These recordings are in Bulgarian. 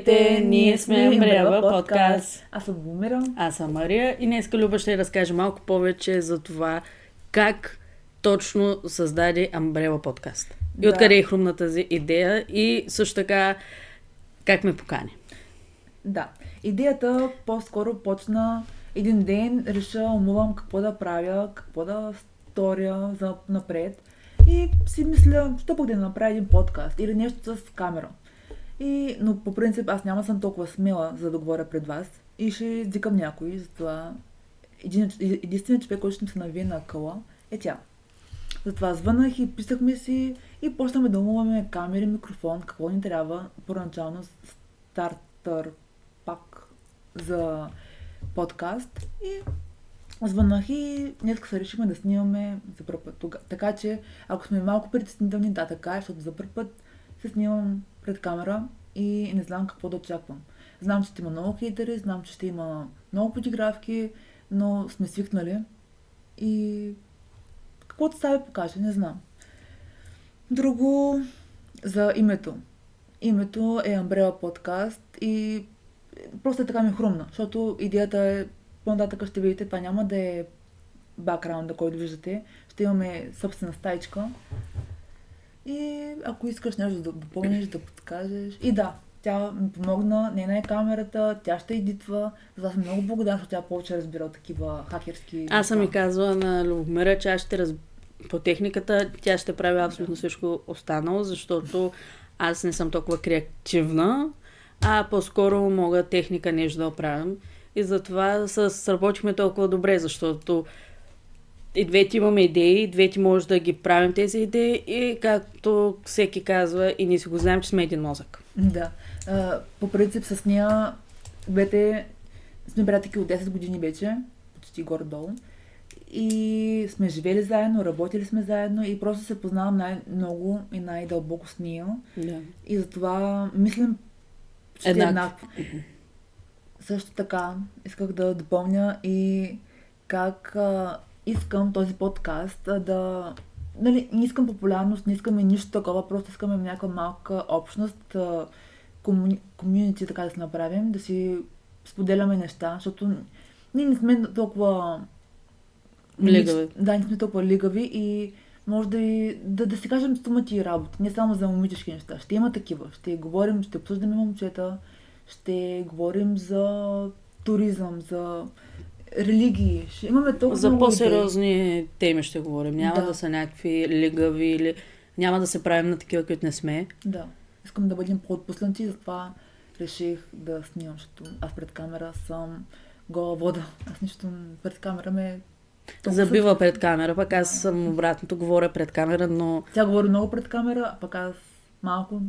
Здравейте, ние сме Umbrella подкаст. Аз съм Бумера. Аз съм Мария и днес Люба ще разкаже малко повече за това как точно създаде Umbrella подкаст. И откъде е хрумна тази идея и също така как ме покани. Да, идеята по-скоро почна един ден, реша, умувам какво да правя, какво да сторя за напред и си мисля, що пък да направя един подкаст или нещо с камера. Но по принцип аз няма съм толкова смела, за да говоря пред вас и ще издикам някой, затова единственият човек, който ще ми се навие на къла е тя. Затова звънах и писахме си и почнахме да умуваме камери, микрофон, какво ни трябва, първоначално стартър пак за подкаст и звънах и днес се решихме да снимаме за първ път. Така че, ако сме малко притеснителни, да, така е, защото за първ път се снимам пред камера и не знам какво да очаквам. Знам, че ще има много хейтери, знам, че ще има много подигравки, но сме свикнали и каквото става покаже, не знам. Друго за името. Името е Umbrella подкаст и просто е така ми хрумна, защото идеята е, по-нататък ще видите, това няма да е бакграунда, който виждате, ще имаме собствена стаичка и ако искаш нещо да допълниш, да подкажеш. И да, тя ми помогна, нейна е камерата, тя ще едитва, затова съм много благодарна, защото тя повече разбира от такива хакерски... Аз съм и казвала на Любомира, че аз ще по техниката, тя ще прави абсолютно всичко останало, защото аз не съм толкова креативна, а по-скоро мога техника нещо да оправям. И затова сработихме толкова добре, защото и двете имаме идеи, и двете може да ги правим тези идеи и както всеки казва, и ние си го знаем, че сме един мозък. Да. По принцип с нея двете сме приятелки от 10 години вече, почти горе-долу. И сме живели заедно, работили сме заедно и просто се познавам най-много и най-дълбоко с нея. Да. И затова мислим, че еднакво. Също така исках да допълня и как искам този подкаст да... Нали, не искам популярност, не искаме нищо такова, просто искаме някаква малка общност, комюнити, така да се направим, да си споделяме неща, защото ние не сме толкова... Лигави. Да, не сме толкова лигави и може да си кажем стомати работи, не само за момичешки неща. Ще има такива. Ще говорим, ще обсъждаме момчета, ще говорим за туризъм, за религии. Ще имаме толкова за много по-сериозни теми ще говорим. Няма да са някакви лигави или няма да се правим на такива, които не сме. Да. Искам да бъдем по-отпуснати, затова реших да снимам, защото аз пред камера съм гола вода. Аз нищо пред камера ме... Забива пред камера, пък аз съм обратното, говоря пред камера, но... Тя говори много пред камера, а пък аз малко...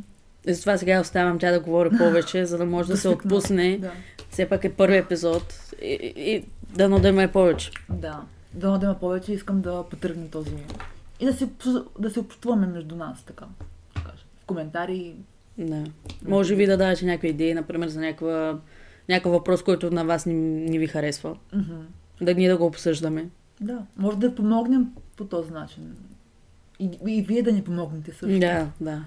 И затова сега оставям тя да говори повече, за да може да се отпусне. Да. Все пак е първи епизод и да има повече. Да, да има повече, искам да потръгне този... И да се общуваме между нас, така. В коментари. Да. Може би да давате някакви идеи, например, за някакъв въпрос, който на вас не ви харесва. Да ние да го обсъждаме. Да, може да помогнем по този начин. И вие да ни помогнете също. Да.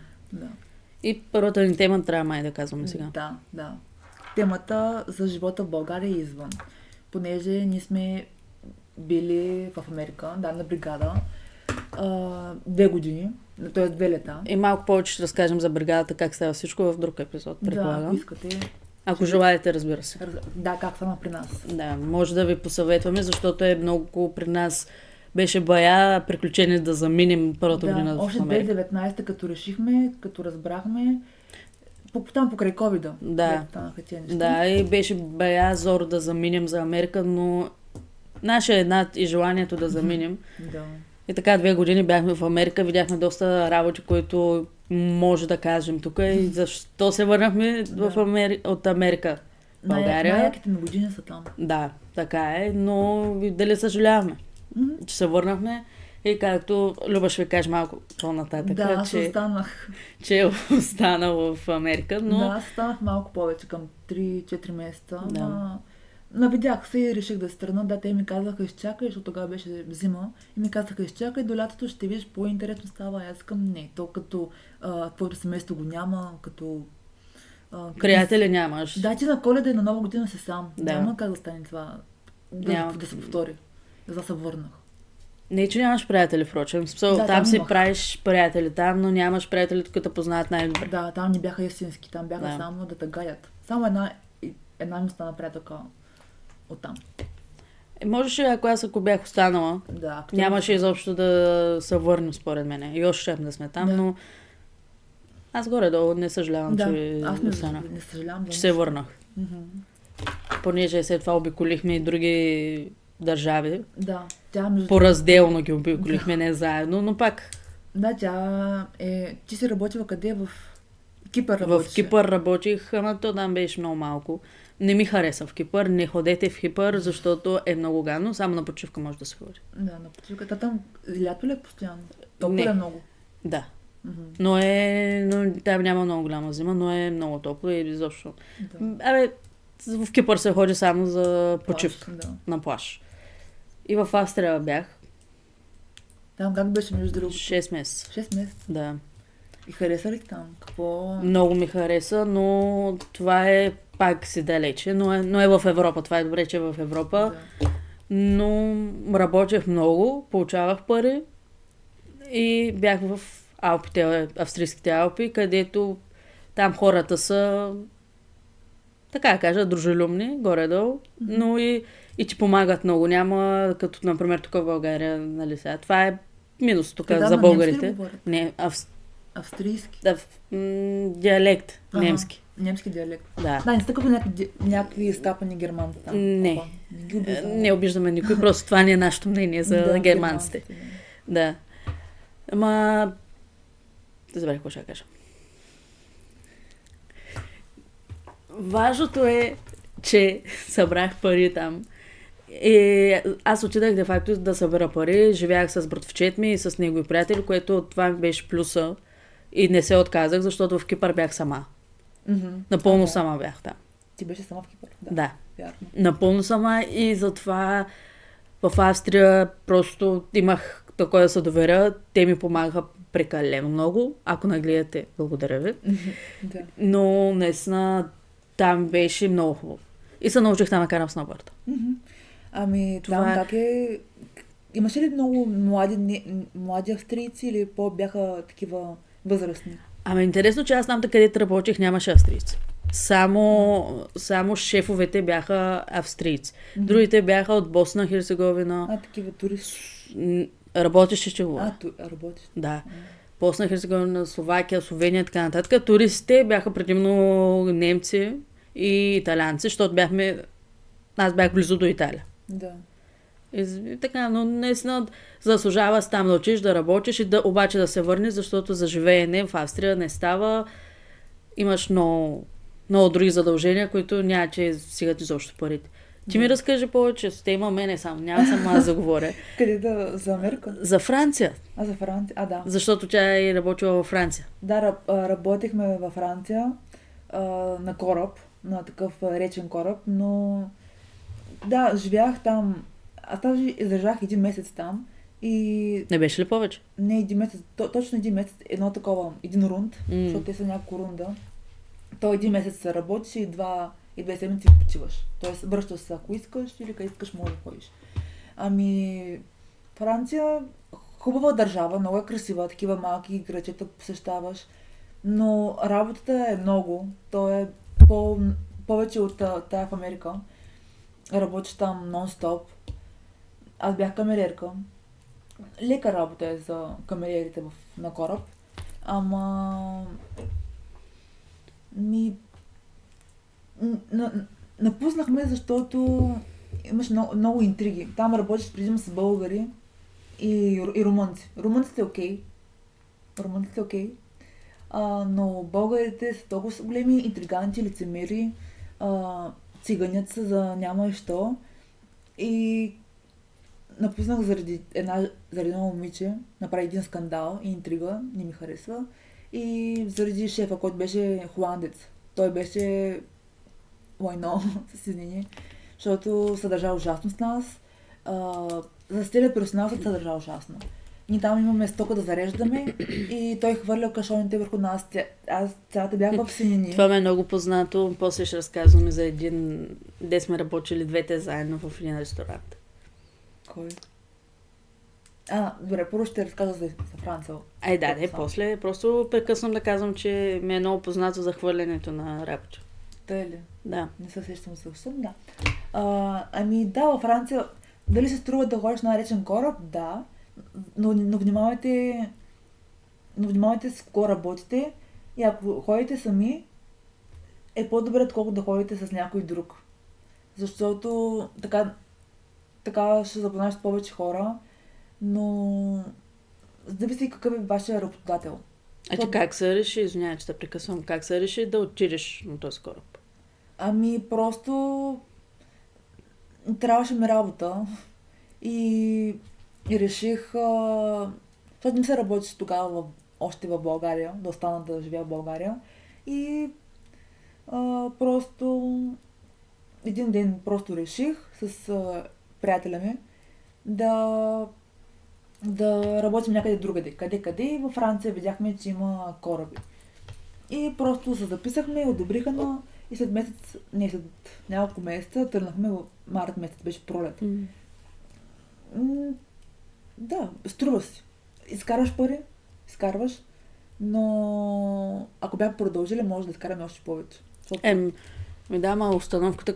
И първата ни тема трябва май да казваме сега. Да. Темата за живота в България и извън. Понеже ние сме били в Америка, на бригада, 2 години, т.е. 2 лета. И малко повече ще разкажем за бригадата, как става всичко в друг епизод, предполагам. Да, ако искате. Ако желаете, разбира се. Да, как стана при нас. Да, може да ви посъветваме, защото е много при нас беше бая приключение да заминем първата година в Америка. Още 2019, като решихме, като разбрахме, там покрай COVID-а. Да, и беше бая зор да заминем за Америка, но наша над и желанието да заминем. Да. И така 2 години бяхме в Америка, видяхме доста работи, които може да кажем тук и защо се върнахме от Америка в България. Най-яките ми години са там. Да, така е, но дали съжаляваме, че се върнахме и както Люба ще ви каже малко по-нататък, че е останал в Америка, но... Да, аз останах малко повече, към 3-4 месеца, навидях се и реших да се тръгна. Да, те ми казаха изчакай, защото тогава беше зима. И ми казаха изчакай, до лятото ще видиш по-интересно става. Аз към не. То като твоето семейство го няма, като Приятели нямаш. Да, ти на Коледа и на Нова година си сам. Да. Няма как да стане това. Няма. Да се повтори. За се върнах. Не, че нямаш приятели, впрочем. В смисъл, Да, там там си имах. правиш приятели там, но нямаш приятели, които те познават най-добре. Да, там не бяха истински, там бяха Да. само да те гадят. Само една ми стана приятелка оттам. Можеше, ако бях останала, Да, нямаше изобщо да се върнем, според мен. И още щем да сме там, Да. но аз горе-долу не съжалявам, Да, че аз останах. не съжалявам. Че се върнах. Мгм. Понеже след това обиколихме и други държави. Да, тя между... По-разделно ги обиколихме, не заедно, но пак Да, тя е... Ти си работила къде? В Кипър в работеше. Кипър работих, ама то там беше много малко. Не ми хареса в Кипър, не ходете в Кипър, защото е много гадно, само на почивка може да се ходи. Да, на почивката там лято ли е постоянно? Толкова Не. ли е много? Да. Мгм. Но там няма много голяма зима, но е много топло и изобщо. Да. Абе, в Кипър се ходи само за почивка Да. на плаж. И в Австрия бях Там как беше между другото? 6 месеца. 6 месеца. Да. И хареса ли ти там? Какво? Много ми хареса, но това е пак си далече, но е в Европа. Това е добре, че е в Европа. Да. Но работех много, получавах пари и бях в Алпите, австрийските Алпи, където там хората са, така да кажа, дружелюбни, горе-долу, но и ти помагат много. Няма, като, например, тук в България, нали сега. Това е минус тук Те там за на българите. немски ли говорят? Не, Австрийски. диалект, Ага. немски. Немски диалект. Да. Да, не сте като някакви стапани германци там. Не. Опа, ги обиждаме. Не обиждаме никой, просто това не е нашето мнение за Да, германците. да. Да. Ама... Забравих какво ще кажа. Важното е, че събрах пари там. И аз отидах де факто да събера пари, живях с братовчет ми и с негови приятели, което това ми беше плюса. И не се отказах, защото в Кипър бях сама. Мгм. Напълно Да. сама бях там. Ти беше сама в Кипър. Да. Вярно. Напълно сама и затова в Австрия просто имах такова да се доверя. Те ми помагаха прекалено много. Ако нагледате, благодаря ви. Да. Но наистина там беше много хубаво. И се научих там да карам сноуборд. Мгм. Ами, Това там е- как е... Имаше ли много млади австрийци или по-бяха такива възрастни? Ами интересно, че аз там, където работех, нямаше австрийци. Само шефовете бяха австрийци. Другите бяха от Босна, Херцеговина. Такива туристи. Работеше, че говоря. Работиш. Да. Босна, Херцеговина, Словакия, Словения и така нататък. Туристите бяха предимно немци и италианци, защото аз бях близо до Италия. Да. И така, но наистина заслужава с там да учиш, да работиш и обаче да се върнеш, защото за живеене в Австрия не става. Имаш много други задължения, които няма че стигат изобщо парите. Ти ми разкажи повече, с те има мене само, няма само аз да говоря. Къде за Америка? За Франция, За Франция? Да. защото тя е работила във Франция. Да, работехме във Франция на кораб, на такъв речен кораб, но да, живях там. Аз даже издържах 1 месец там и Не беше ли повече? не 1 месец, точно 1 месец, един рунд, защото те са няколко рунда. То 1 месец се работиш и 2 седмици почиваш. Тоест връщаш се ако искаш или къде искаш може да ходиш. Ами Франция, хубава държава, много е красива, такива малки грачета посещаваш, но работата е много. То е повече от тая в Америка. Работиш там нон-стоп. Аз бях камериерка. Лека работа е за камериерите на кораб. Ама... Напуснахме, защото имаш много интриги. Там работиш предимно с българи и румънци. Румънците е окей. Но българите са толкова големи интриганти, лицемери, циганят се за няма и що. И напуснах заради едно момиче, направи един скандал и интрига, не ми харесва. И заради шефа, който беше холандец. Той беше войно, с извинение, защото се държа ужасно с нас. За целият персонал се държа ужасно. Ние там имаме стока да зареждаме и той хвърля кашоните върху нас. Аз цялата бях в синини. Това ме е много познато. После ще разказваме за един, де сме работили двете заедно в един ресторант. Кой? Добре, първо ще разказа за Франция. После. Просто прекъсвам да казвам, че ми е много познато за хвърлянето на работа. Тъй ли? Да. Не се сещам съвсем, да. Във Франция, дали се струва да ходиш на речен кораб? Да. Но внимавайте с кого работите и ако ходите сами, е по-добре, отколкото да ходите с някой друг. Защото така ще запознаеш с повече хора, но зависи какъв е вашия работодател. Как се реши, извинявай, че те прекъсвам, как се реши да отидеш на този кораб? Просто трябваше ми работа и реших, защото не се работеше тогава още в България, да остана да живея в България и просто един ден просто реших с приятеля ми да работим някъде другаде. Къде и във Франция видяхме, че има кораби. И просто се записахме, одобриха на и след няколко месеца тръгнахме в март месец, беше пролет. Да, струва си. Изкарваш пари, но ако бях продължили, може да изкараме още повече. Установката,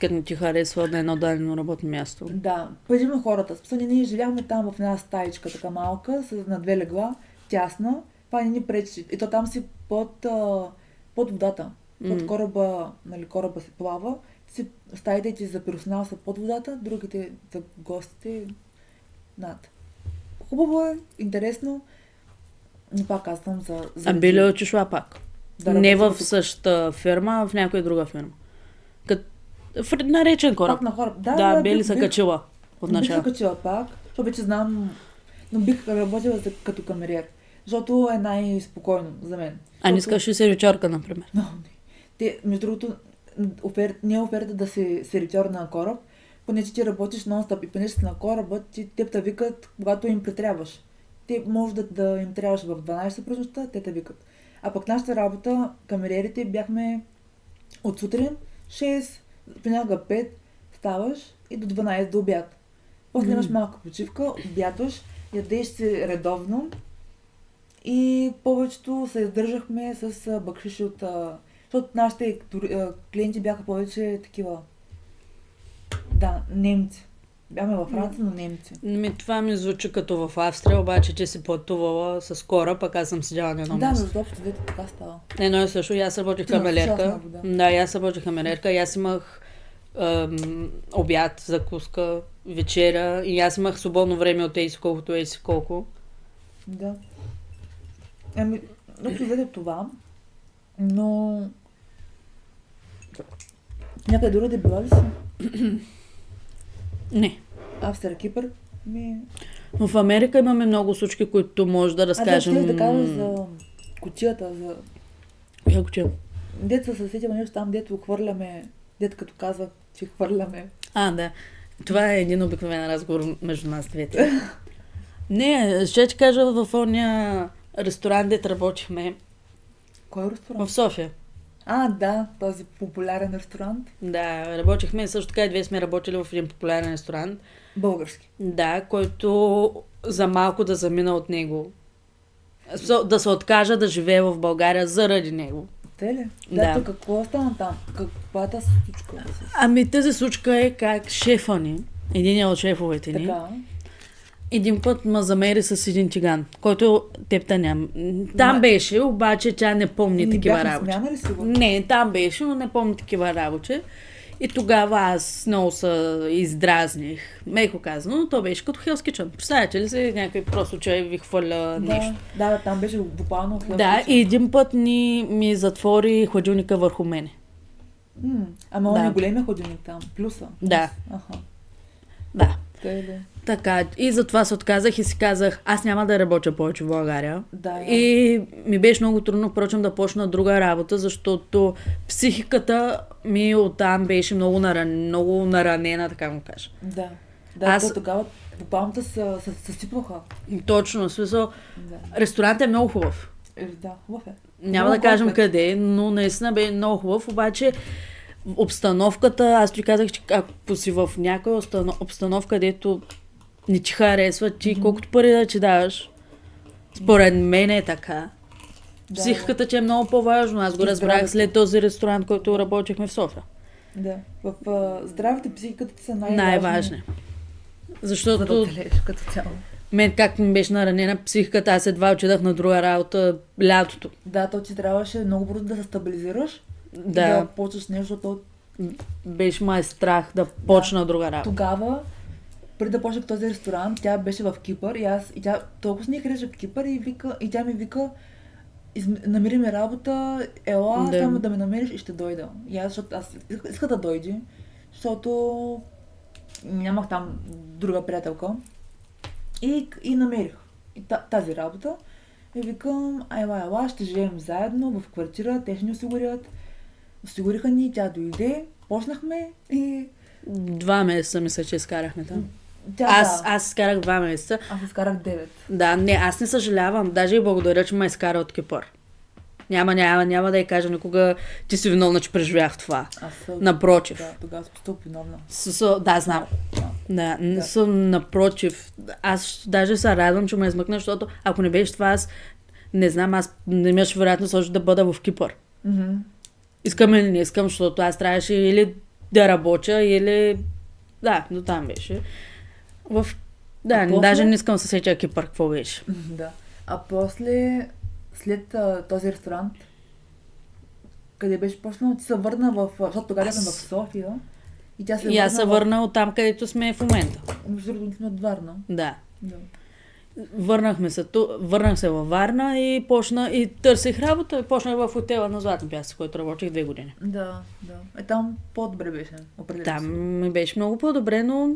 като не ти харесва на едно дадено работно място. Да, пъжим хората. Ние живяхме там в една стаичка, така малка, на 2 легла, тясна. Това не ни пречи. И то там си под водата. Под кораба, кораба се плава. Стаите ти за персонал са под водата, другите за гостите над. Хубаво е, интересно. Не пак казвам за... би ли отишла пак? Не в същата фирма, а в някоя друга фирма. На речен кораб. Пак на кораб. Би ли се качила от начало? Бих се качила пак, защото вече знам, но бих работила като камериер. Защото е най-спокойно за мен. Не искаш ли сервичорка, например? Между другото, не е оферта да си сервитьор на кораб, понеже ти работиш нон-стоп и понеже си на кораба, теб те викат, когато им претрябваш. Те може да им трябваш в 12 през нощта, те те викат. А пък нашата работа, камериерите, бяхме от сутрин 6, понякога 5, ставаш и до 12 до обяд. После имаш малка почивка, обядваш, ядеш си редовно и повечето се издържахме с бакшиши от... Защото нашите клиенти бяха повече такива... Да, немци. Бяхме във Франция, но немци. Това ми звучи като в Австрия, обаче че си пътувала с кораб, пък аз съм седяла на едно място. Да, между общо двете така става. Едно е също, аз работих камелерка. Аз работих камелерка и аз имах обяд, закуска, вечеря и аз имах свободно време от колко. Да. Общо двете това, но... Някъде друга да била ли си? Не. Австрия, Кипър? В Америка имаме много случки, които може да разкажем. Да кажа за кутията, за... Коя кутия? Деца се сетила нещо там, дето хвърляме, дето като казва, че хвърляме. Да. Това е един обикновен разговор между нас двете. Не, ще ти кажа в ония ресторант, дето работихме. Кой ресторант? В София. Да, този популярен ресторант. Да, работихме също така и две сме работили в един популярен ресторант. Български. Да, който за малко да замина от него. Да се откажа да живее в България заради него. Те ли? Да. Какво стана там? Каквата случка? Тази случка е как шефа ни, един от шефовете ни, един път ме замери с един тиган, който тебта няма. Там беше, обаче тя не помни такива работи. Не, там беше, но не помни такива работи. И тогава аз много се издразних, меко казано, но то беше като Hell's Kitchen. Представяте ли се, някой просто човек ви хвърля нещо? Да, там беше буквално Hell's Kitchen. Да, и един път ми затвори хладилника върху мене. Ама он е големия хладилник там, плюса. Да. Да. Тъй. Така, и затова се отказах и си казах, аз няма да работя повече в България. Да. И ми беше много трудно, впрочем, да почна друга работа, защото психиката ми оттам беше много наранена, така му кажа. Да. Да, то тогава буквално се съсипваха. Точно, в смисъл, Да. ресторантът е много хубав. Да, хубав е. Няма Много да кажем готин. къде, но наистина бе много хубав, обаче обстановката, аз ти казах, че ако си в някоя обстановка, където не ти харесва, ти колкото пари да ти даваш, според мен е така. Да, Психиката ти е много по-важно. Аз го И разбрах здравето. след този ресторант, който работихме в София. Да. В здравето и психиката ти са Най-важни. за Защото да оцелееш като цяло. мен как ми беше наранена психиката, аз едва отидах на друга работа лятото. Да, то ти трябваше много бързо да се стабилизираш и Да, да почваш нещо, защото беше май страх да почна друга работа. тогава, преди да почнах този ресторант, тя беше в Кипър и тя толкова не хареса в Кипър и тя ми вика, намери ми работа, ела, Да. само да ме намериш и ще дойда. И аз, защото аз исках да дойде, защото нямах там друга приятелка. И намерих тази работа. И викам, ела, ще живеем заедно в квартира, те ще ни осигурят. Осигуриха ни, тя дойде, почнахме и 2 месеца мисля, че изкарахме там. тя Аз изкарах 2 месеца. Аз изкарах 9. Да, не, аз не съжалявам. Даже и благодаря, че ме изкара от Кипър. Няма да й кажа никога, ти си виновна, че преживях това. Аз съм... Напротив. Да, тогава съм стълб виновна. Да, знам. Да, не съм напротив. Аз даже се радвам, че ме измъкна, защото ако не беше това, аз не знам, аз не имаш вероятност още да бъда в Кипър. Мгм. Искам или не искам, защото аз трябваше или да работя, или... Да, до там беше. Да, А после? даже не искам да се сетя Кипър, какво беше. Да. А след този ресторант, къде беше почнал, ти се върна защото тогава съм в София и тя се И аз се върна върна от там, където сме в момента. между другото сме от Варна. Да. Да. Върнах се във Варна и почна и търсих работа и почнах в хотела на Златен пясък, който работих 2 години. Да. Там по-добре беше, определено. Там ми беше много по-добре, но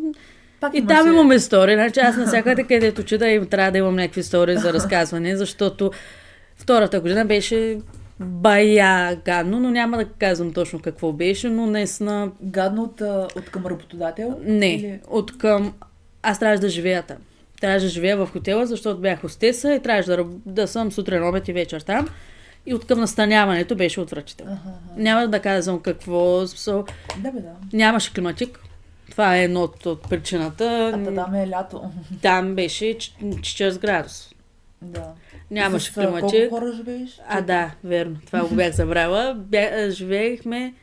Пак и там имам истории. Значи аз навсякъде, където чета, и трябва да имам някакви истории за разказване, защото втората година беше бая гадно, но няма да казвам точно какво беше, но наистина Гадно от към работодател? не, Или... от към... Аз трябваше да живея там. Трябваше да живея в хотела, защото бях хостеса и трябваше да съм сутрин, обед и вечер там. И от към настаняването беше отвратително. Няма да казвам какво... Да. Нямаше климатик. Това е едно от причината. Там е лято. Там беше 40 градус. Да. Нямаше С климатик. колко хора живееш? Да, верно. Това го бях забрала. Живеехме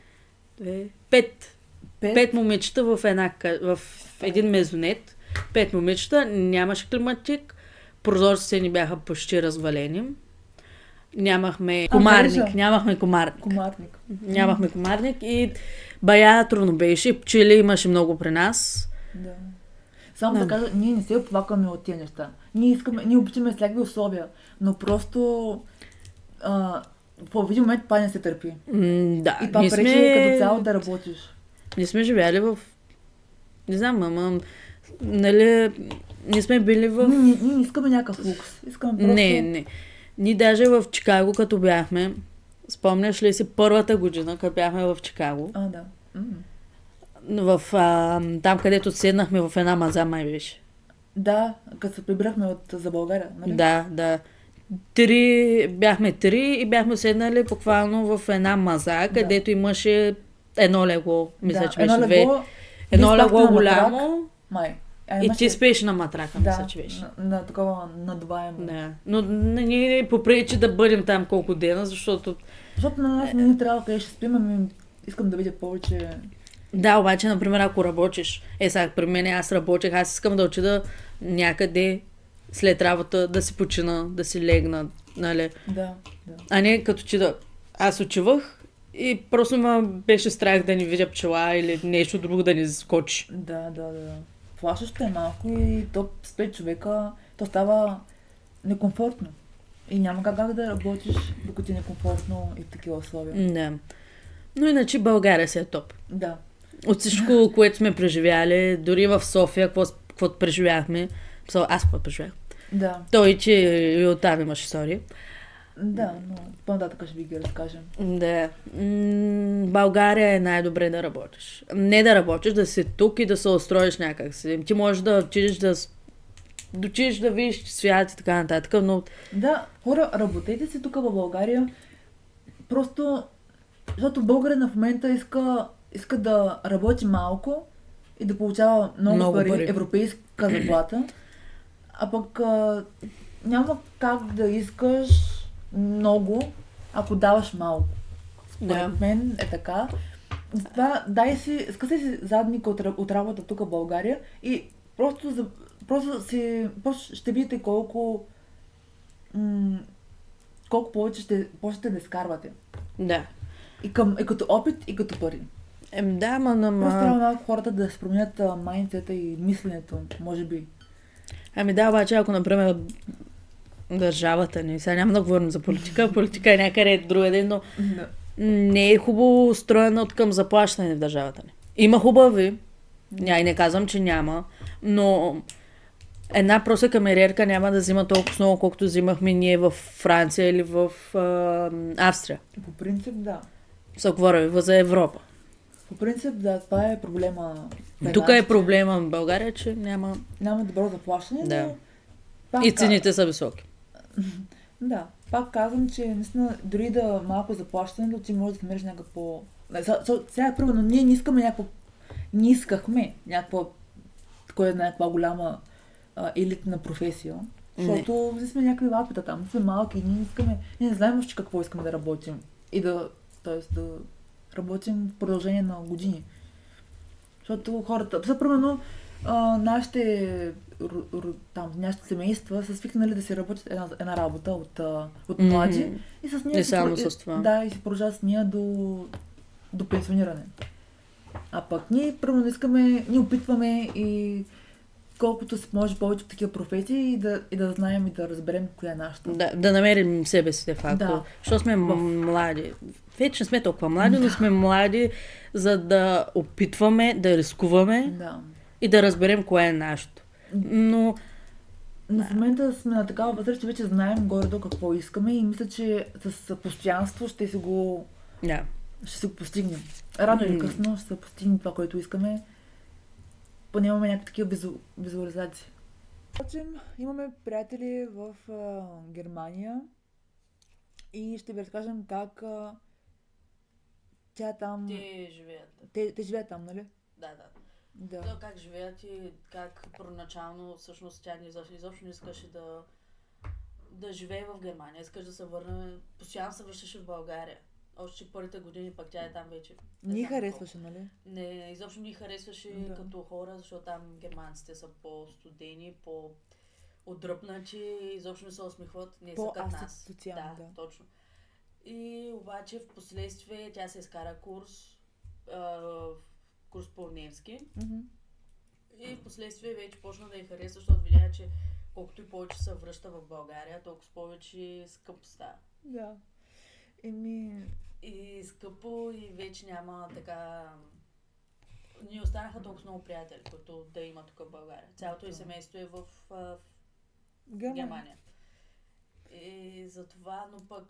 5 момичета в един мезонет. 5 момичета. Нямаше климатик. Прозорците ни бяха почти развалени. Нямахме комарник. Нямахме комарник и бая трудно беше. Пчели имаше много при нас. Да. Само да кажа, ние не се оплакваме от тези неща. Ние обичаме всякакви условия, но просто в един момент това не се търпи. Да. И това пречи като цяло да работиш. Ние сме живяли в... Не знам, ама... Нали... Не сме били в... Ние не искаме някакъв лукс. Искаме просто... Не. Ние даже в Чикаго, като бяхме, спомняш ли си първата година, като бяхме в Чикаго? Да. Там, където седнахме в една маза, май беше. Да, като се прибрахме за България, нали? Да. Бяхме 3 и бяхме седнали буквално в една маза, където имаше едно легло. Мисля, че беше едно легло голямо. Май. И ти спеш на матрака, мисля, че беше. На такова надуваемо. Да. Но ние попречи да бъдем там колко дена, защото... Защото на нас не трябва къде ще спим, ами искам да видя повече... Да, обаче, например, ако работиш, сега при мен аз работех, аз искам да отида някъде след работа, да си почина, да си легна, нали? Да. А не като че аз отивах и просто ме беше страх да не видя пчела или нещо друго да ни скочи. Да. Плашещо е малко и то с 5 човека, то става некомфортно. И няма как да работиш, докато ти е некомфортно и в такива условия. Да. Но иначе България си е топ. Да. От всичко, което сме преживяли, дори в София, каквото преживяхме, аз какво преживях. Да. Той, че и оттам имаш истории. Да, но по-нататък ще ви ги разкажем. Да. България е най-добре да работиш. Не да работиш, да си тук и да се устроиш някак си. Ти можеш да отидеш да видиш свят и така нататък, но Да, хора, работете си тук в България, просто защото българина в момента иска да работи малко и да получава много пари, европейска заплата, а пък няма как да искаш много, ако даваш малко. Според мен е така. Затова скъсай си задник от работа тук в България и просто ще видите колко повече ще почнете да изкарвате. Да. И като опит, и като пари. Да, Просто трябва малко хората да се променят майндсета и мисленето, може би. Ами да, обаче ако, например, държавата ни, сега няма да говорим за политика, политика е някъде другаде, но не е хубаво устроена от към заплащане в държавата ни. Има хубави, не казвам, че няма, но една проста камериерка няма да взима толкова много, колкото взимахме ние в Франция или в Австрия. По принцип, да. Говоря за Европа. По принцип, да, това е проблема. Тук е проблема в България, че няма добро заплащане, да. Но и цените са високи. Да, пак казвам, че наистина дори да малко заплащането, ти можеш да намериш някакво... Сега, примерно, ние не искахме някаква голяма елитна професия, защото ние сме някакви лапита там, сме малки и ние не знаем още какво искаме да работим и да работим в продължение на години. Защото хората, примерно, нашите семейства са свикнали да си работят една работа от млади и с нея и си продължават с нея до пенсиониране. А пък ние ние опитваме и колкото се може повече такива професии и да знаем и да разберем коя е нашата. Да намерим себе си, де факто. Защото сме млади. Вече не сме толкова млади, но сме млади, за да опитваме, да рискуваме и да разберем кое е нашето. Но в момента сме на такава възраст, че вече знаем горе-долу какво искаме и мисля, че с постоянство ще си го постигнем. Рано или късно ще се постигне това, което искаме. Поне имаме някакви такива визуализации. Имаме приятели в Германия и ще ви разкажем как тя там... Те живеят. Те живеят там, нали? Да. То как живеят и как първоначално всъщност тя изобщо не искаше да живее в Германия. Искаш да се върне, постоянно се връщаше в България. Още първите години, пък тя е там вече. Не харесваше, нали? Не, изобщо не харесваше като хора, защото там германците са по-студени, по-отдръпнати, изобщо не се усмихват, не са като нас. Да, точно. И обаче в последствие тя се изкара курс по немски. И в последствие вече почна да я харесва, защото видя, че колкото и повече се връща в България, толкова повече скъпо става. Да. И скъпо и вече няма така... Не останаха толкова много приятели, които да има тук в България. Цялото и семейство е в Германия. И затова, но пък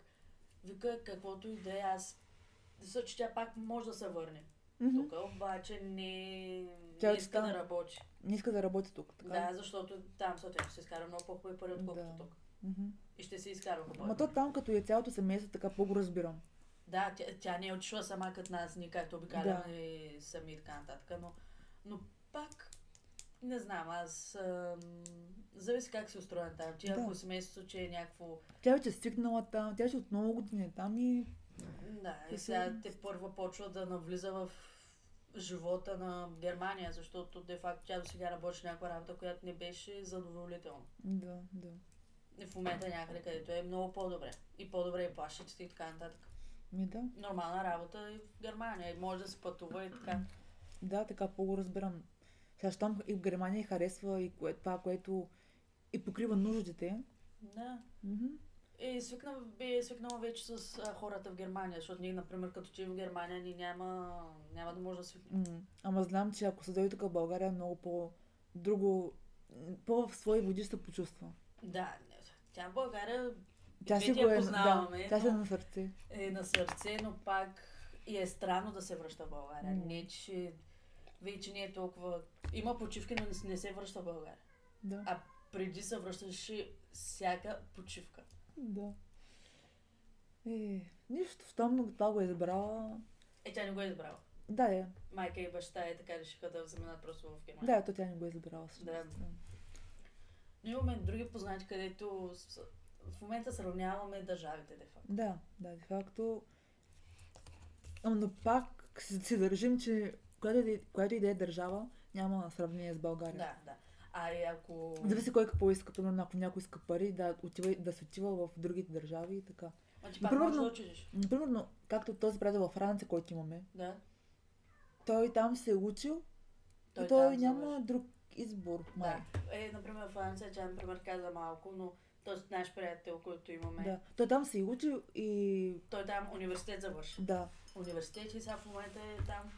вика каквото и да е, аз мисля, че тя пак може да се върне. Тук, обаче не иска да работи. Не иска да работи тук, така? Да, защото там съответно се изкара много по-хубави пари, отколкото тук. И ще се изкара хубаво. Ама то там, като е цялото семейство, така по-го разбирам. Да, тя не е отишла сама като нас, ние както обикаляме сами и така нататък, но пак не знам, аз зависи как се устроен там. Ти ако семейството, че е някакво... Тя вече е стигнала там, тя ще от много години там и... Да, и сега те първо почва да навлиза в живота на Германия, защото де-факто тя до сега работи някаква работа, която не беше задоволителна. Да. И в момента някъде, където е много по-добре. И по-добре и плащите и така нататък. Да. Нормална работа и в Германия. И може да се пътува и така. Да, така по-го разбирам. Сега щом и в Германия харесва и това, което и покрива нуждите. Да. И свикнала вече с хората в Германия, защото ние, например, като че в Германия ни няма да може да свикнем. Ама знам, че ако се дойде тук в България, много по-друго, по-в свои води ще се почувства. Да, тя в България Тя си двете го я е, познаваме, да, тя си е но на сърце. е на сърце, но пак и е странно да се връща в България. Не, че вече не е толкова... Има почивки, но не се връща в България. Да. А преди се връщаше всяка почивка. Да. Нищо, щом това го е избрала. Тя не го е избрала. Да. Майка и баща така решиха да заминат просто в Германия. Да, то тя не го е избрала. Да. Но имаме други познати, където в момента сравняваме държавите, де факто. Да, де факто. Но пак си държим, че която и да е държава, няма сравнение с България. Да. Ако... Зависи кой какво иска. Примерно, ако някой иска пари, да се отива в другите държави и така. А ти пак можеш да учиш. Примерно, както този приятел във Франция, който имаме. Да. Той там се е учил и той няма друг избор. Да. Например, в Франция, тя, например, каза малко, но този наш приятел, който имаме. Да. Той там се е учил и... Той там университет завърши. Да. Университет и сега в момента е там.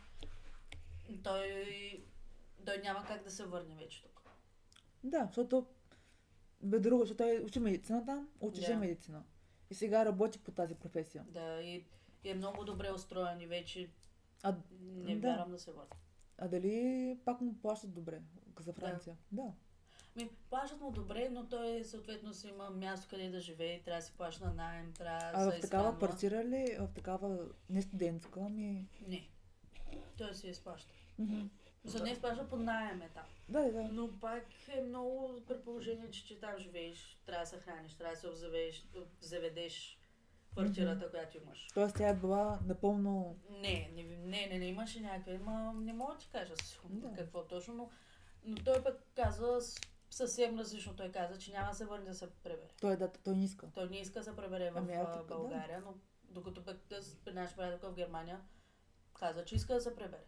Той няма как да се върне вече тук. Да, защото друго, защото той учи медицина там, учеше медицина. И сега работи по тази професия. Да, и е много добре устроен и вече не вярвам да се върне. А дали пак му плащат добре за Франция? Да. Плащат му добре, но той съответно си има място къде да живее, трябва да си плаща на наем, трябва да се в такава партира ли? В такава не студентска, ами... Не. Той си изплаща. За не изплаща по наем там. Да. Но пак е много предположение, че там живееш, трябва да се храниш, трябва да се заведеш квартирата, която имаш. Тоест тя е била напълно... Не, имаше някакви, не мога да ти кажа какво точно, но той пък казва съвсем различно. Той каза, че няма да се върне да се пребере. Той не иска. Той не иска да се пребере в България, но докато пък наш приятел в Германия каза, че иска да се пребере.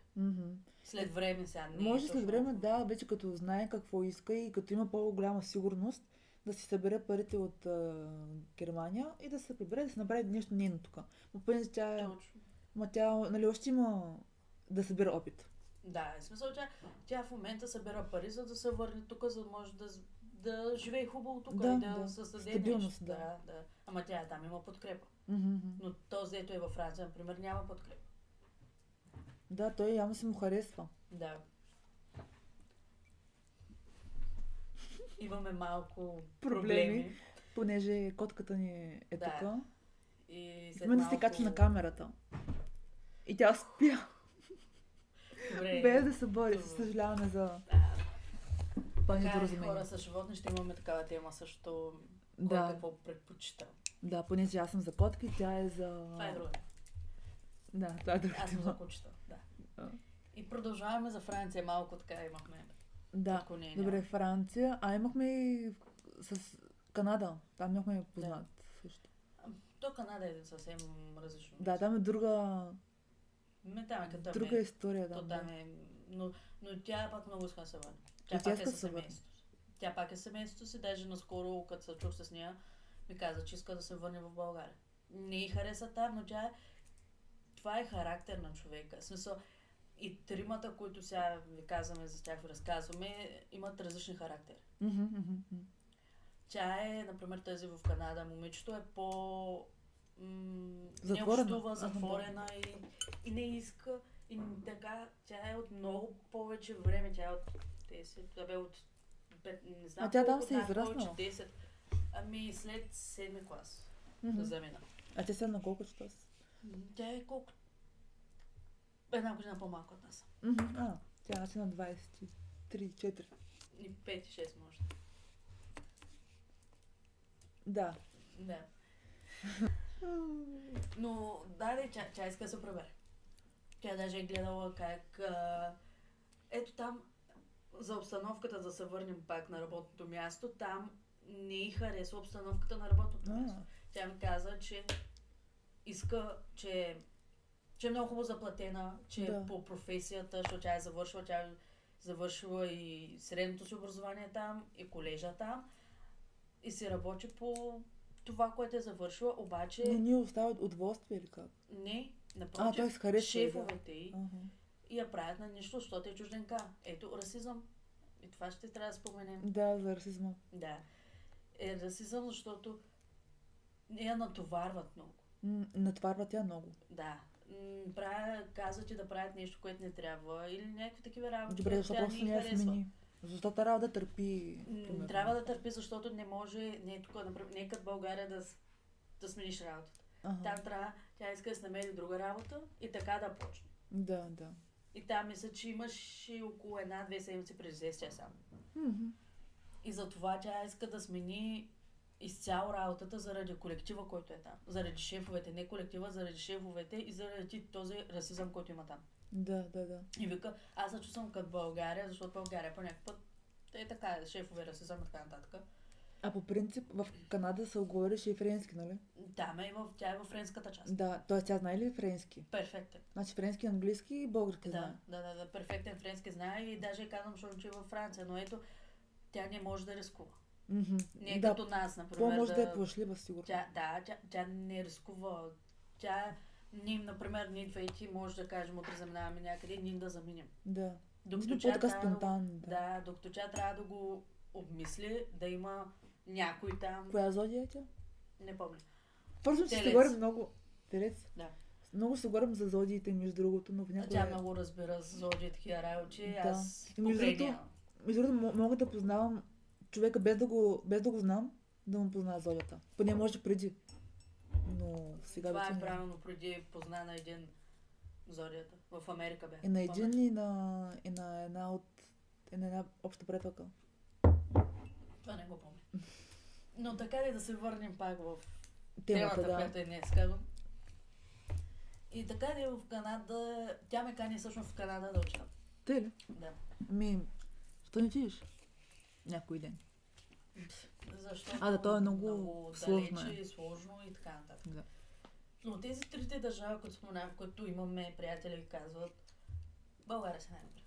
След време сега не. Може след време, вече като знае какво иска и като има по-голяма сигурност, да си събере парите от Германия и да се прибере, да се направи нещо нейно тук. Но понеже тя е... тя, нали, още има да събира опит. Да, в смисъл, тя в момента събира пари, за да се върне тук, за да може да живее хубаво тук и да създаде стабилност, нещо. Да. Ама тя там има подкрепа. Но този, дето е във Франция, например, няма подкрепа. Да, той явно се му харесва. Да. Имаме малко проблеми. Понеже котката ни е тук. И в момента се кача на камерата. И тя спя. Добре. Без да се бори. Съжаляваме за това недоразумение. Хора с животни ще имаме такава тема също. Кой какво предпочита. Да, понеже аз съм за котки, тя е за... Това е друго. Да, това е друго. Аз съм за кучета, да. И продължаваме за Франция. Малко така имахме. Да, добре, Франция. Имахме и с Канада. Там имахме познат също. То Канада е съвсем различно. Да, там е друга... друга история. Там е... Но тя пак много иска да се върне. Тя пак е със семейството. Тя пак е семейството си. Даже наскоро, като се чух с нея, ми каза, че иска да се върне в България. Не й хареса там, но това е характер на човека. В смисъл, и тримата, които сега ви казваме, за тях ви разказваме, имат различни характери. Тя е, например, тази в Канада. Момичето е не общува, затворена и не иска. И така, тя е от много повече време. Тя е от 10, от 5, не знам тя там се израснала? 10. След 7 клас да замина. А тя сега на колко часа? Тя е колко? Една година по-малко от нас. Тя е на 23-4. И 5-6 може. Да. Но тя иска да се пребере. Тя даже е гледала как... ето там, за обстановката, да се върнем пак на работното място, там не й харесва обстановката на работното място. Тя ми каза, че иска, че е много хубаво заплатена, че е по професията, защото тя е завършила и средното си образование там, и колежа там, и се работи по това, което е завършила, обаче... Но ни остават удоволствие или как? Не, напротив, шефовете й и я правят на нищо, защото е чужденка. Ето, расизъм. И това ще трябва да споменем. Да, за расизма. Да. Расизъм, защото Я натоварват много. Натварва тя много. Да. Казват ти да правят нещо, което не трябва или някакви такива работи. Добре, защо тя просто не я харесва. смени? Защо трябва да търпи? примерно? Трябва да търпи, защото не може, не е тук, например, не е като България да смениш работата. Ага. Там трябва, тя иска да се намери друга работа и така да почне. Да. И там мисля, че имаш около 1-2 седмици през 10 само. Мгм. И затова тя иска да смени изцяло работата заради колектива, който е там. Заради шефовете, не колектива, заради шефовете и заради този расизъм, който има там. Да. И вика, аз се чувствам като България, защото България по някакъв път е така, шефове, расизъм и така нататък. А по принцип в Канада се говориш и френски, нали? Там тя е във френската част. Да, т.е. тя знае ли френски? Перфектен. Значи френски, английски и български знае. Да, перфектен френски знае и даже казвам, защото че е във Франция, но ето, тя не може да рискува. Мгм. Не е Да, като нас, например. по-може да е плашлива, сигурно. Тя не рискува. Ние двете може да кажем, утре заминаваме някъде, ние да заминем. Да. Докато Ние тя по-така трябва спонтанно, да, докато тя трябва да го обмисли, да има някой там. Коя зодия е тя? Не помня. Вързвам, че Телец. се говорим много... Телец? Да. Много се говорим за зодиите, между другото, но в някоя... Тя много разбира за зодия такива работи, Да. аз И между покрай другото, нея. Между другото, мога да познавам човека без да го знам, да му позная зодията. Поне може преди. Но сега Това вече е няма. правилно, преди позна на един зодията. В Америка бе. И на един Помниш? и на една обща приятелка. Това не го помня. Но така ли да се върнем пак в Темата, темата, да. която е днес, казвам. И така ли в Канада, тя ме кани всъщност в Канада да уча. Те ли? Да. Що не отидеш? Някой ден. Защото Да, то е много сложно далече е. и сложно и така нататък. Да. Но тези трите държави, които споменах, които имаме приятели, казват, България се най-добре.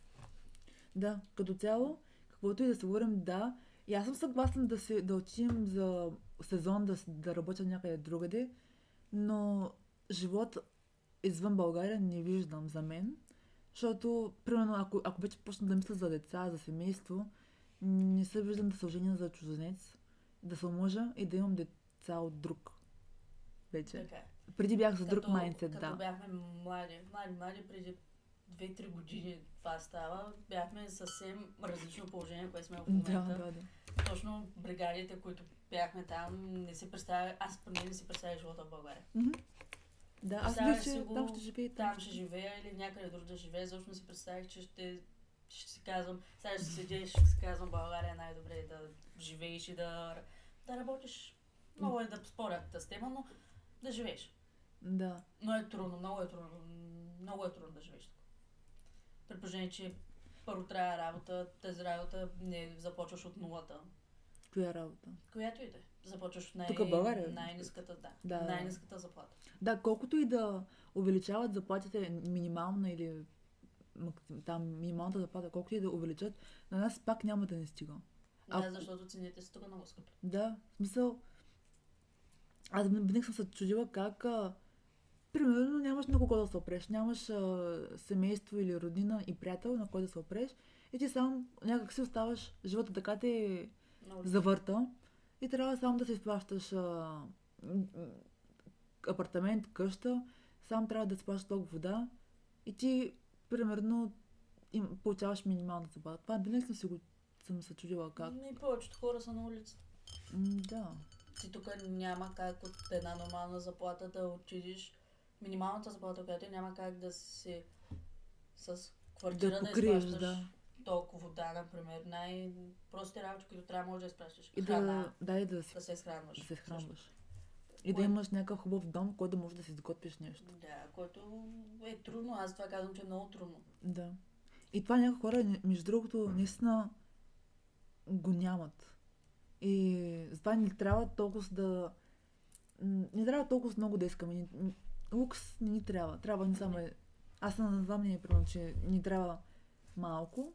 Да, като цяло, каквото и да се говорим, да. И аз съм съгласна да отидем за сезон, да работя някъде другаде, но живот извън България не виждам за мен, защото, примерно, ако вече почна да мисля за деца, за семейство, не се виждам да се оженя за чужденец, да се омъжа и да имам деца от друг. Вече. Така е. Преди бях за друг майндсет, Като да. бяхме млади, преди 2-3 години това става, бяхме съвсем различно положение, което сме в момента. Да. Точно бригадите, които бяхме там, не си представя, аз поне не си представя живота в България. Мгм. Да, аз Представях мисля, си че го, там ще живея. там ще живея или някъде друг да живея, защото не си представях, че ще си казвам, сега ще седя и ще си казвам, България е най-добре да живееш и да работиш. Много е да споря тази тема, но да живееш. Да. Но е трудно, много е трудно да живееш тук. При положение, че първо трябва работа, тази работа не започваш от нулата. Коя работа? Която и да е. Започваш от Тук в България? най-ниската, Да. най-ниската заплата. Да, колкото и да увеличават заплатите минимална или там минималната заплата, колкото и да увеличат, на нас пак няма да не стига. Да, защото цените са тук много скъпи. Да, в смисъл, аз винаги съм се чудила как, примерно, нямаш на кого да се опреш, нямаш семейство или родина и приятел, на кой да се опреш, и ти сам някак си оставаш, живота така те Много завърта и трябва само да си изплащаш апартамент, къща, сам трябва да изплащаш ток, вода и ти, примерно, получаваш минимална заплата. Това винаги съм се чудила как. И повечето хора са на улицата. Да. Ти тук няма как от една нормална заплата да отидеш. Минималната заплата, която е, няма как да си с квартира да покриеш, изплащаш да. толкова вода, например. Най-прости работи, които трябва може да изплащаш. И Храна, да се изхранваш. да се хранваш. И да имаш някакъв хубав дом, в който да можеш да си изготвиш нещо. Да, което е трудно. Аз това казвам, че е много трудно. Да. И това някои хора, между другото, наистина го нямат. И затова не трябва толкова много да искаме. Лукс не ни трябва. Трябва не само... Аз съм на това мнение, примерно, че ни трябва малко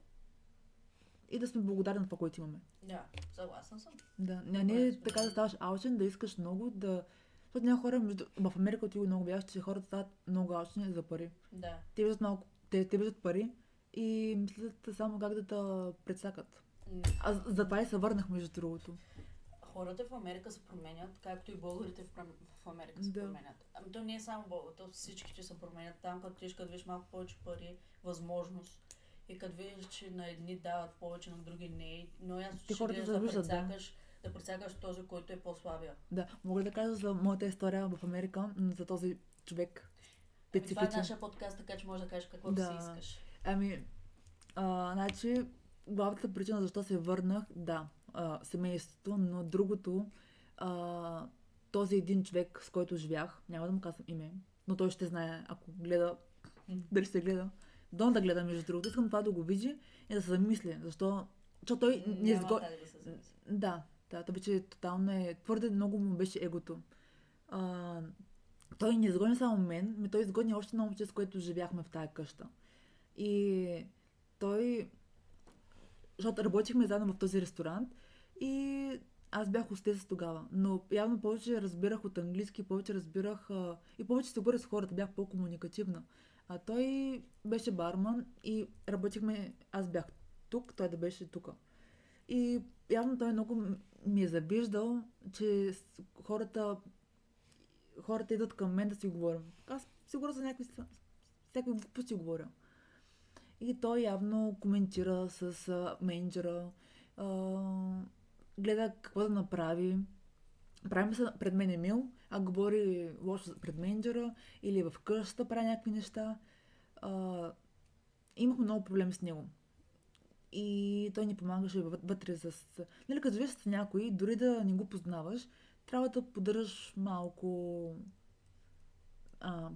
и да сме благодарни на това, което имаме. Да, съгласен съм. Да, не е така да ставаш алчен, да искаш много, да... Защото някои хора, в Америка ти го много бях, че хората стават много алчни за пари. Да. Те виждат малко, те виждат пари и мислят само как да те прецакат. Затова и се върнах, между другото. хората в Америка се променят, както и българите в Америка се променят. Ами то не е само българите, всичките се променят. Там, като виж малко повече пари, възможност. И като видиш, че на едни дават повече, на други не, но ясно, че гледаш да прецакаш този, който е по-слабия. Да, мога да кажа за моята история в Америка, за този човек. Това е нашия подкаст, така че можеш да кажеш каквото си искаш. Значи, главната причина защо се върнах, семейството, но другото, този един човек, с който живях, няма да му казвам име, но той ще знае, ако гледа, дали ще гледа. Да гледа, между другото. Искам това да го види и да се замисли. Защото той не изгони. Да се замисли. Да, това вече тотално твърде много му беше егото. Той не изгони само мен, той изгони още едно момче, с което живяхме в тая къща. И той... Защото работихме заедно в този ресторант и аз бях хостеса тогава, но явно повече разбирах от английски, повече разбирах и повече се говоря с хората, бях по-комуникативна. А той беше барман и работихме, аз бях тук, той да беше тук. И явно той много ми е завиждал, че хората идват към мен да си говорим. Аз сигурно за всякакви глупости говоря. И той явно коментира с менеджера, гледа какво да направи. Прави се пред мен Емил, а говори лошо пред менеджера или в къщата прави някакви неща. Имахме много проблеми с него. И той ни помагаше вътре Нали, като живееш с някой, дори да не го познаваш, трябва да поддържаш малко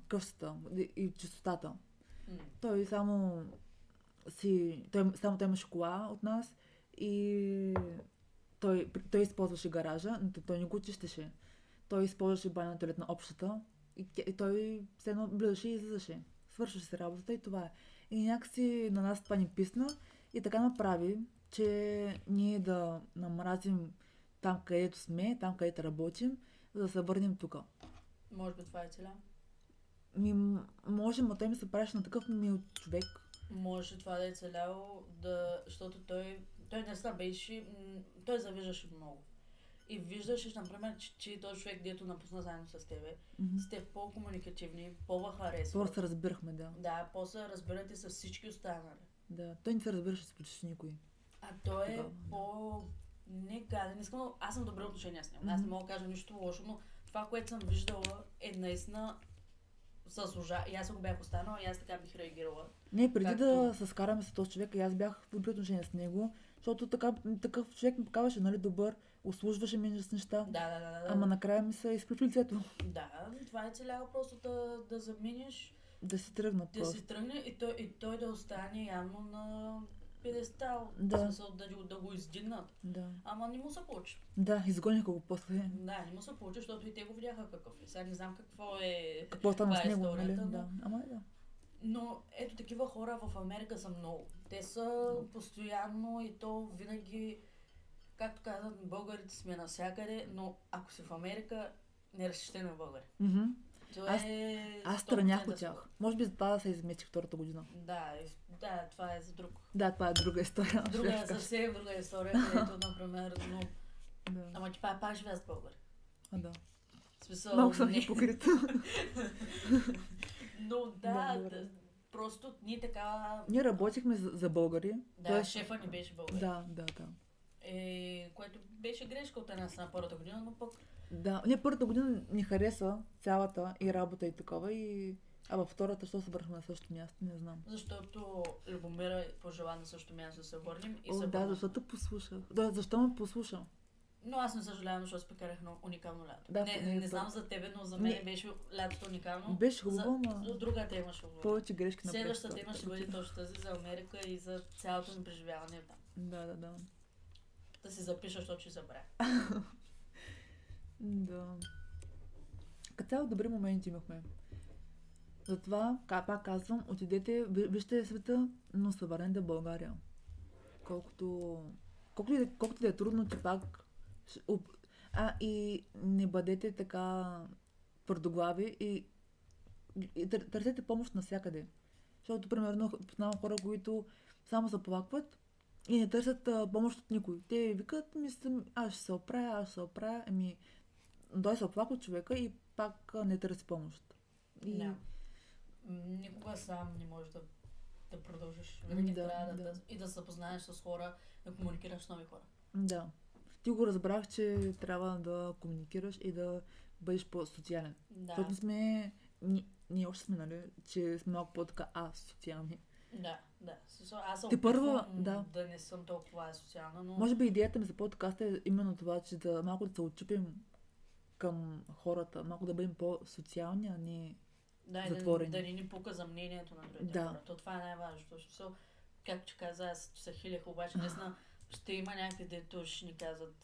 къщата и чистотата. Той само той имаше кола от нас и той използваше гаража, но той не го чистеше. Той използваше баня туалет на общата и той все едно влизаше и излизаше. Свършваше се работата и това е. И някакси на нас това ни писна и така направи, че ние да намразим там, където сме, там, където работим, за да се върнем тук. Може би това е целя? Може, но той ми се правеше на такъв мил човек. Може това да е целяло, защото той наистина беше, той завиждаше много. И виждаш, например, че този човек, дето напусна заедно с тебе, сте по-комуникативни, по-харесват. Просто се разбирахме, да. Да, после разбирате с всички останали. Да, той не се разбираше с почти никой. А той е не искам, аз съм добре отношения с него. Аз не мога да кажа нищо лошо, но това, което съм виждала е наистина и аз го бях останала и аз така бих реагирала. Не, преди да се скараме с този човек, и аз бях в добри отношения с него, защото такъв човек ми показваше, нали, добър, услужваше ми с неща. Да. Ама накрая ми се изпли в лицето. Да, това е целяло просто да заминеш. Да си тръгна просто. Да си тръгне и той да остане явно на педестал. Да. В смисъл да го издигнат. Да. Ама не му се получи. Да, изгониха го после. Да, не му се получи, защото и те го видяха какъв е. Сега не знам какво стана с него, нали? Да. Да. Но ето такива хора в Америка са много. Те са постоянно и то винаги, както казват, българите сме навсякъде, но ако си в Америка, не разчитай на българи. Аз странях от тях. Може би за това да се измечих втората година. Да, това е за друг. Да, това е друга история. Съвсем друга история, където, например, ама ти пак живея с българи. Да. Смисъл, малко съм хипокрит. Но просто ние така... Ние работихме за българи. Да, шефа ни беше българи. Да. Което беше грешка от една страна първата година, но пък... Да, ние първата година ни хареса цялата и работа и такова, а във втората, що се върнахме на същото място, не знам. Защото Любомира пожела на същото място да се върнем и да, защото послушах. Да, защо ме послуша? Но аз не съжалявам, защото спекарах уникално лято. Да, не знам за тебе, но за мен беше лятото уникално. Беше хубаво, за друга тема ще говоря. Повече грешки направих. Следващата тема ще бъде точно тази за Америка и за цялото ми преживяване там. Да. Да си запиша, защото ще забравя. Да. Като цяло добри моменти имахме. Затова, пак казвам, отидете, вижте света, но се върнете в България. Колкото да е трудно, че пак... и не бъдете така твърдоглави и търсете помощ навсякъде. Защото, примерно, познавам хора, които само се плакват И не търсят помощ от никой. Те викат, аз ще се оправя, той се оплака от човека и пак не търси помощ. И... Да. Никога сам не можеш да продължиш. Винаги трябва и да се запознаеш с хора, да комуникираш с нови хора. Да. Ти го разбрах, че трябва да комуникираш и да бъдеш по-социален. Да. Защото ние още сме, нали, че сме малко по-така социални. Да. Аз се първа, да не съм толкова социална, но... Може би идеята ми за подкаста е именно това, че малко да се отчупим към хората, малко да бъдем по-социални, а не затворени. Да не ни пука за мнението на другите хора. То това е най-важното. Защото, както че каза, аз се хилях, обаче наистина ще има някакви, дето ще ни казват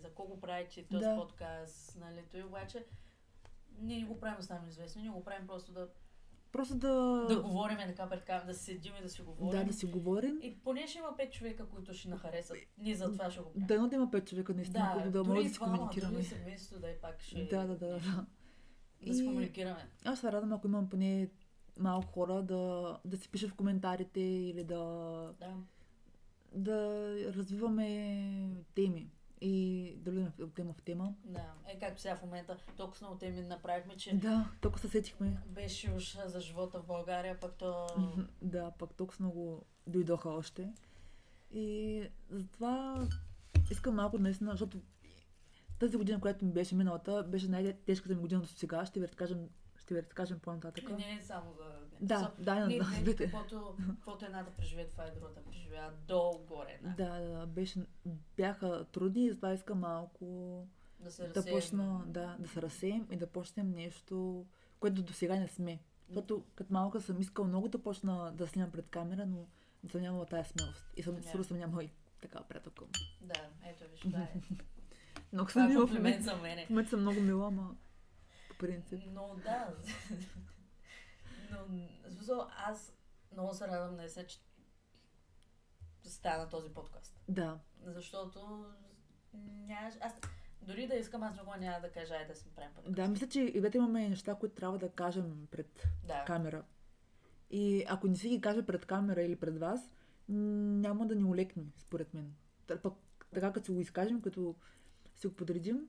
за колко правите този подкаст, нали, той обаче ние не го правим само известни, ние го правим просто да говорим така пред камера, да седим и да си говорим. Да си говорим. И поне ще има 5 човека, които ще нахаресат. Ние за това ще го правим. Да има 5 човека, наистина, които да може да си комуникираме. Дори семейството да и пак ще... Да. Да си комуникираме. Аз се радвам, ако имам поне малко хора да си пишат в коментарите или да развиваме теми. И да влизаме от тема в тема. Да, както сега в момента толкова много теми направихме, че... Да, толкова се сетихме. Беше уж за живота в България, пък то... Да, пък толкова много дойдоха още. И затова искам малко наистина, защото тази година, която ми беше миналата, беше най-тежката ми година до сега. Ще ви разкажем по-нататък. Не е само за... Каквото едната преживее, това и другата преживява долу-горе. Да, бяха трудни и затова искам малко да почна да се разсеем и да почнем нещо, което до сега не сме. Защото като малка съм искал много да почна да снимам пред камера, но не съм нямала тази смелост. И сигурно съм нямала и така приятелка. Да, ето виж, това е. Много съм мила. Комплимент за мене. В момента съм много мила, ама по принцип. Но да. Но аз много се радвам наистина, че стана този подкаст. Да. Защото аз дори да искам, аз никога няма да кажа, да си правим подкаст. Да, мисля, че и двете имаме неща, които трябва да кажем пред камера. И ако не си ги кажа пред камера или пред вас, няма да ни улекне, според мен. Така като си го изкажем, като си го подредим,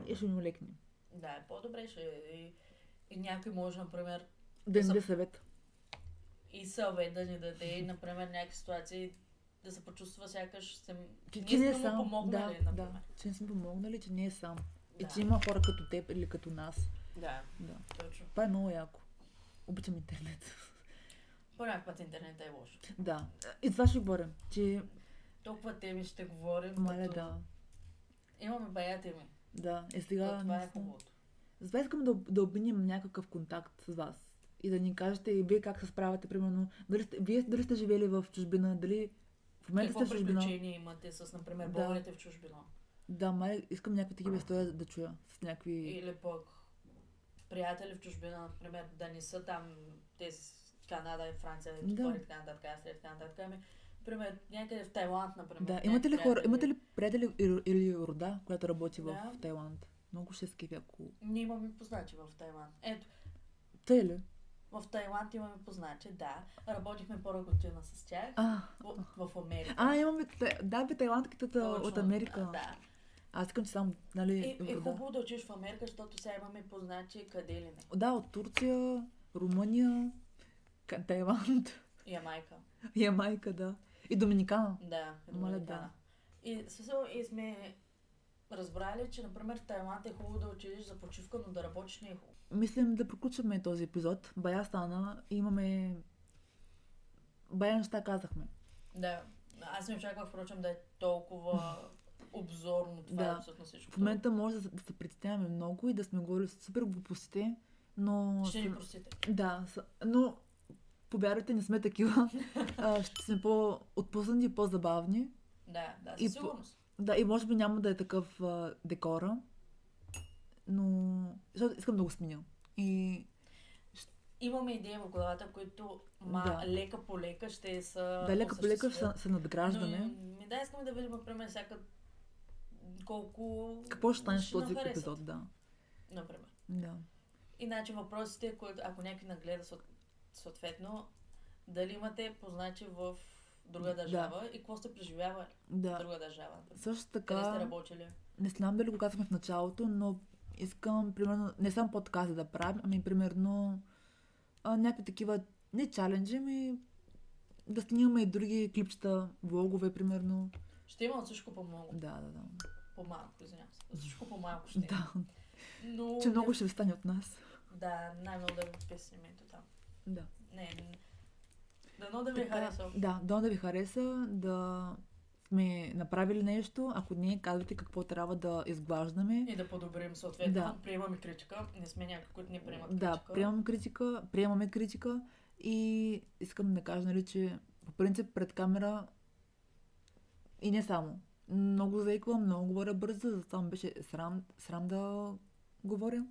и ще ни улекне. Да, по-добре ще и някой може, например... Да ни даде съвет. И съвет да ни даде, например, някакви ситуации, да се почувства сякаш че не сме му помогнали, например. Да, че не сме помогнали, че не е сам. И че има хора като теб или като нас. Да, точно. Това е много яко. Обичам интернет. По-някакъв път интернет е лошо. Да. И това ще говорим, че... Толкова теми ще говорим. Маля, да. Имаме бая теми. Да, и сега... Това е хубавото. Затова искам да обменим някакъв контакт с вас. И да ни кажете и вие как се справяте, примерно. Дали сте живели в чужбина, дали в момента сте в чужбина. Какво приключения имате с, например, българите в чужбина? Да, май искам някакви такива истории да чуя с някакви... Или пък приятели в чужбина, например, да не са там тези Канада и Франция, и така нататък, Австрия и така нататък. Например, някъде в Тайланд, например. Да, имате ли приятели или рода, която работи в Тайланд? Много ще скипи, ако... Ние имаме познати в Тайланд. Ето. Те ли? В Тайланд имаме познати, да. Работихме по-ръготина с тях. В Америка. Имаме... Да, тайландките от Америка. Да. Аз искам, че само, нали... Е хубаво да учиш в Америка, защото сега имаме познати къде ли не. Да, от Турция, Румъния, Тайланд. Ямайка, да. И Доминикана. Да, Доминикана. И сме разбрали, че, например, в Тайланд е хубаво да учиш за почивка, но да работиш не е хубаво. Мислим да приключваме този епизод. Бая стана и имаме... Бая неща казахме. Да. Аз не очаквах, впрочем, да е толкова обзорно това абсолютно всичко. В момента може да се представяме много и да сме говорили супер глупостите, но... Ще ни простите. Да, но повярвайте, не сме такива. Ще сме по-отпуснати и по-забавни. Да, със сигурност. Да, и може би няма да е такъв декора, но искам да го сменя. Имаме идеи в главата, които лека по лека ще са... Да, лека по лека са надграждане. Но искаме да видим, например, колко... Какво ще стане с този епизод, да. Например. Да. Иначе въпросите, които ако някой нагледа съответно, дали имате познати в друга държава и какво сте преживявали в Да. друга държава? Също Къде така, сте работили? не знам дали го казахме в началото, но искам, примерно, не само подкасти да правим, ами примерно някакви такива, не чаленджи, ами да снимаме и други клипчета, влогове, примерно. Ще има от всичко по-много. Да. По-малко, извинявам се. От всичко по-малко ще има. Да, Но... че много ще ви стане от нас. Да, най-много да ви песни името там. Да. Дано да ви хареса. Да, дано да ви хареса, да сме направили нещо. Ако не, казвайте какво трябва да изглаждаме. И да подобрим съответно. Да. Приемаме критика. Не сме някакви, които не приемат Да, критика. приемаме критика и искам да кажа, нали, че по принцип пред камера и не само. Много заиквам, много говоря бързо, затова ми беше срам да говоря.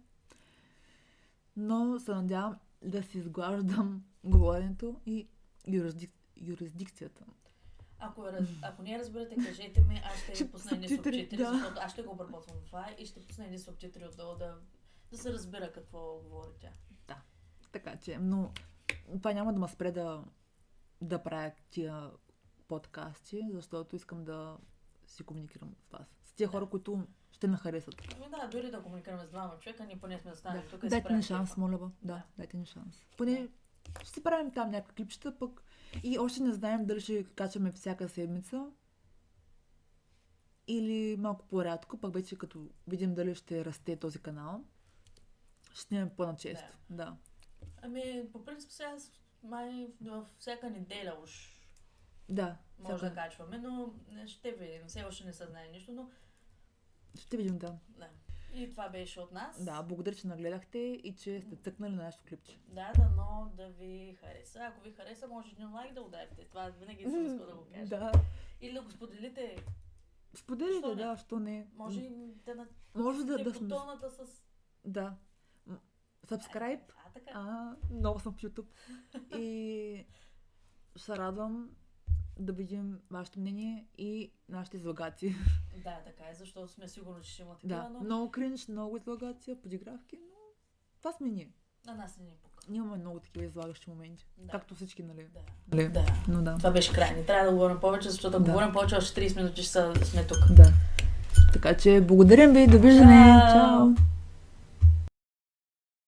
Но се надявам да си изглаждам говоренето и юрисдикцията. Ако не разберете, кажете ми, аз ще пусна едни субтитри, субтитри, да. защото аз ще го обработвам това и ще пусна едни субтитри отдолу да се разбира какво говори тя. Така че, но това няма да ме спре да правя тия подкасти, защото искам да си комуникирам с вас. С тия хора, които ще ме харесат. Да, дори да комуникираме с двама човека, ние поне сме да станем тук и Дайте ни шанс, моля ба. Да, дайте ни шанс. Поне ще си правим там някакви клипчета, пък и още не знаем дали ще качваме всяка седмица или малко по-рядко, пък вече като видим дали ще расте този канал, ще снимем по-начесто. Да. Ами, по принцип сега май във всяка неделя уж Да. може да качваме, но ще видим. Все още не се знае нищо, но Ще видим, да. да. И това беше от нас. Да, благодаря, че нагледахте и че сте цъкнали на нашото клипче. Да, дано да ви хареса. Ако ви хареса, може един лайк да ударите. Това винаги съм искала да го кажа. Да. Или да го споделите. Споделите, Що не? да, що не. Може и да Може да натиснете сме... бутоната с... Да. Subscribe. Така. Много съм в YouTube. И се радвам да видим вашето мнение и нашите излагации. Да, така е, защото сме сигурни, че ще има такива, Да, но много кринж, много излагация, подигравки, но това сме ние. на нас не ни пука. Ние имаме много такива излагащи моменти. Да. Както всички, нали? Да. Нали? Да. Но да. Това беше край. Не трябва да говорим повече, защото ако Да. говорим повече, още 30 минути ще сме тук. Да. Така че благодарим ви, довиждане. Чао! Чао!